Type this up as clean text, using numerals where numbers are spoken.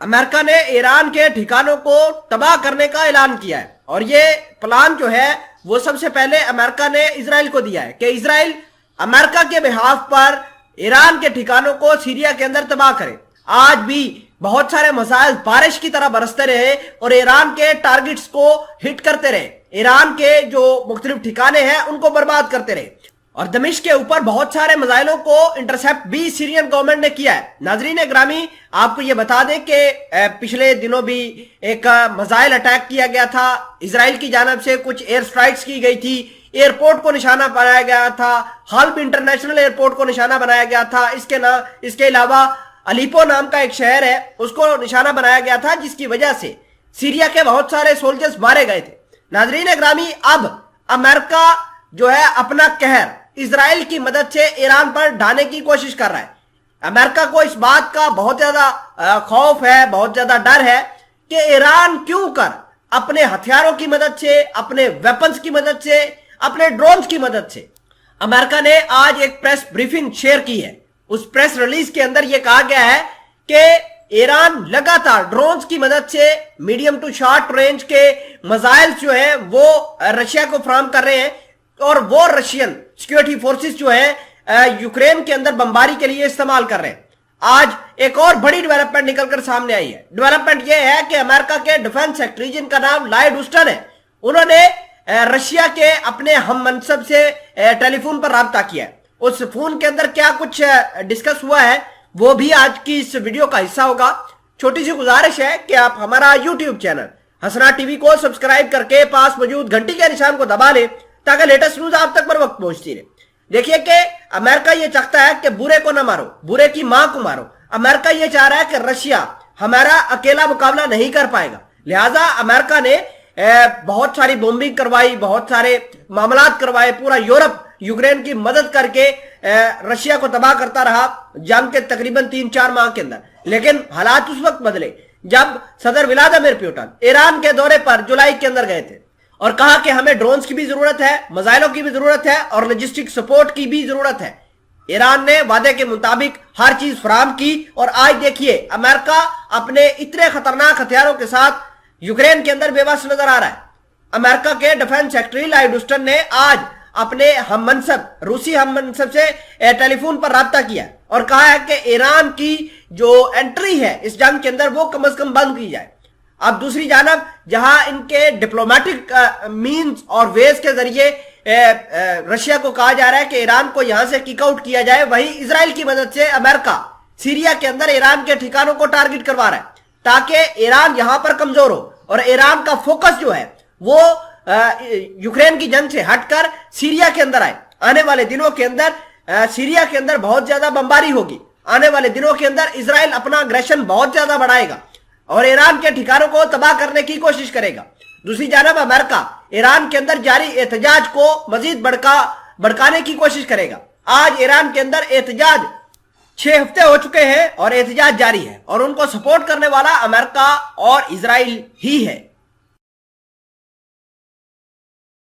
امریکہ نے ایران کے ٹھکانوں کو تباہ کرنے کا اعلان کیا ہے، اور یہ پلان جو ہے وہ سب سے پہلے امریکہ نے اسرائیل کو دیا ہے کہ اسرائیل امریکہ کے بحاف پر ایران کے ٹھکانوں کو سیریا کے اندر تباہ کرے۔ آج بھی بہت سارے مسائل بارش کی طرح برستے رہے اور ایران کے ٹارگٹس کو ہٹ کرتے رہے، ایران کے جو مختلف ٹھکانے ہیں ان کو برباد کرتے رہے، اور دمشق کے اوپر بہت سارے میزائلوں کو انٹرسیپٹ بھی سیرین گورنمنٹ نے کیا ہے۔ ناظرین گرامی، آپ کو یہ بتا دیں کہ پچھلے دنوں بھی ایک میزائل اٹیک کیا گیا تھا، اسرائیل کی جانب سے کچھ ایئر سٹرائکس کی گئی تھی، ایئرپورٹ کو نشانہ بنایا گیا تھا، حلب انٹرنیشنل ایئرپورٹ کو نشانہ بنایا گیا تھا، اس کے علاوہ الیپو نام کا ایک شہر ہے اس کو نشانہ بنایا گیا تھا، جس کی وجہ سے سیریا کے بہت سارے سولجرز مارے گئے تھے۔ ناظرین گرامی، اب امریکہ جو ہے اپنا قہر اسرائیل کی مدد سے ایران پر ڈھانے کی کوشش کر رہا ہے۔ امریکہ کو اس بات کا بہت زیادہ خوف ہے، بہت زیادہ ڈر ہے کہ ایران کیوں کر اپنے ہتھیاروں کی مدد سے، اپنے ویپنز کی مدد سے، اپنے ڈرونز کی مدد سے۔ امریکہ نے آج ایک پریس بریفنگ شیئر کی ہے، اس پریس ریلیز کے اندر یہ کہا گیا ہے کہ ایران لگاتار ڈرونز کی مدد سے میڈیم ٹو شارٹ رینج کے میزائل جو ہیں وہ رشیا کو فراہم کر رہے ہیں، اور وہ رشین سیکیورٹی فورسز جو ہیں یوکرین کے اندر بمباری کے لیے استعمال کر رہے ہیں۔ آج ایک اور بڑی ڈیولپمنٹ نکل کر سامنے آئی ہے۔ ڈیولپمنٹ یہ ہے کہ امریکہ کے ڈیفنس سیکٹری، جن کا نام لائڈ اوسٹن ہے، انہوں نے رشیا کے اپنے ہم منصب سے ٹیلی فون پر رابطہ کیا ہے۔ اس فون کے اندر کیا کچھ ڈسکس ہوا ہے وہ بھی آج کی اس ویڈیو کا حصہ ہوگا۔ چھوٹی سی گزارش ہے کہ آپ ہمارا یوٹیوب چینل حسنا ٹی وی کو سبسکرائب کر کے پاس موجود گھنٹی کے نشان کو دبا لیں تاکہ لیٹسٹ نیوز آپ تک پر وقت پہنچتی رہے۔ دیکھیے کہ امریکہ یہ چاہتا ہے کہ برے کو نہ مارو، برے کی ماں کو مارو۔ امریکہ یہ چاہ رہا ہے کہ رشیا ہمارا اکیلا مقابلہ نہیں کر پائے گا، لہٰذا امریکہ نے بہت ساری بومبنگ کروائی، بہت سارے معاملات کروائے، پورا یورپ یوکرین کی مدد کر کے رشیا کو تباہ کرتا رہا جنگ کے تقریباً 3-4 ماہ کے اندر۔ لیکن حالات اس وقت بدلے جب صدر ولادیمیر پوٹن ایران کے دورے پر جولائی کے اندر گئے تھے اور کہا کہ ہمیں ڈرونز کی بھی ضرورت ہے، میزائلوں کی بھی ضرورت ہے، اور لاجسٹک سپورٹ کی بھی ضرورت ہے۔ ایران نے وعدے کے مطابق ہر چیز فراہم کی، اور آج دیکھیے امریکہ اپنے اتنے خطرناک ہتھیاروں کے ساتھ یوکرین کے اندر بے بس نظر آ رہا ہے۔ امریکہ کے ڈیفنس سیکٹری لائڈ اوسٹن نے آج اپنے ہم منصب روسی ہم منصب سے ٹیلی فون پر رابطہ کیا اور کہا ہے کہ ایران کی جو انٹری ہے اس جنگ کے اندر وہ کم از کم بند کی جائے۔ اب دوسری جانب جہاں ان کے ڈپلومیٹک مینز اور ویز کے ذریعے رشیا کو کہا جا رہا ہے کہ ایران کو یہاں سے کک آؤٹ کیا جائے، وہیں اسرائیل کی مدد سے امریکہ سیریا کے اندر ایران کے ٹھکانوں کو ٹارگٹ کروا رہا ہے تاکہ ایران یہاں پر کمزور ہو، اور ایران کا فوکس جو ہے وہ یوکرین کی جنگ سے ہٹ کر سیریا کے اندر آئے۔ آنے والے دنوں کے اندر سیریا کے اندر بہت زیادہ بمباری ہوگی، آنے والے دنوں کے اندر اسرائیل اپنا اگریشن بہت زیادہ بڑھائے گا اور ایران کے ٹھکانوں کو تباہ کرنے کی کوشش کرے گا۔ دوسری جانب امریکہ ایران کے اندر جاری احتجاج کو مزید بڑھکانے کی کوشش کرے گا۔ آج ایران کے اندر احتجاج 6 ہفتے ہو چکے ہیں اور احتجاج جاری ہے، اور ان کو سپورٹ کرنے والا امریکہ اور اسرائیل ہی ہے۔